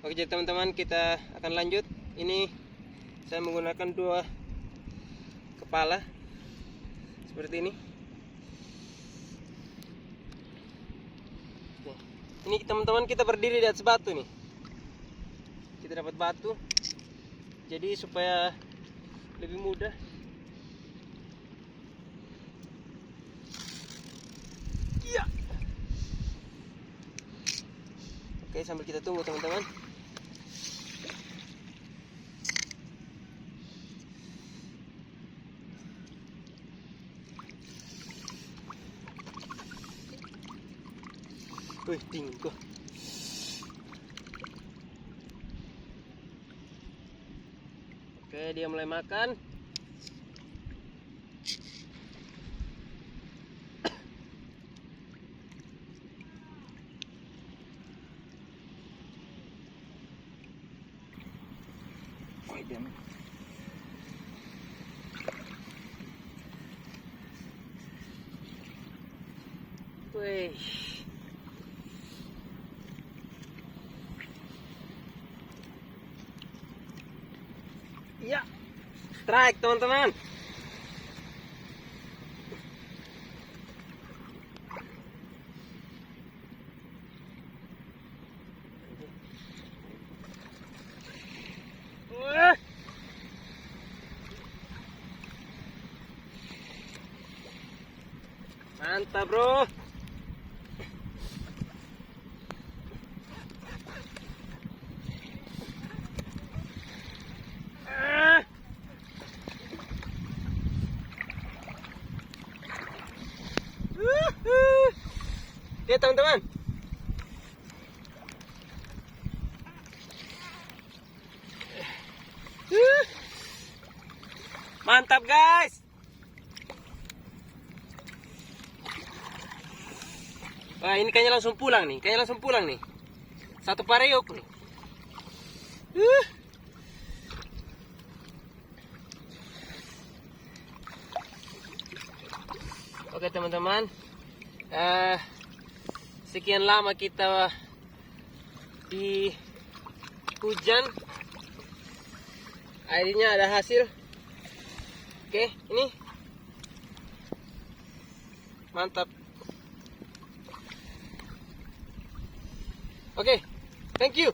Oke, jadi teman-teman, kita akan lanjut. Ini saya menggunakan dua kepala seperti ini. Oke. Ini teman-teman, kita berdiri di atas batu nih. Kita dapat batu, jadi supaya lebih mudah. Iya. Oke, sambil kita tunggu teman-teman. Wih, tinggi kok. Oke, dia mulai makan. Wih. Iya. Strike, teman-teman. Mantap, bro. Ya, teman-teman. Mantap, guys. Wah, ini kayaknya langsung pulang nih. Satu pareok nih. Oke, teman-teman. Sekian lama kita di hujan. Akhirnya ada hasil. Oke, ini mantap. Oke, thank you.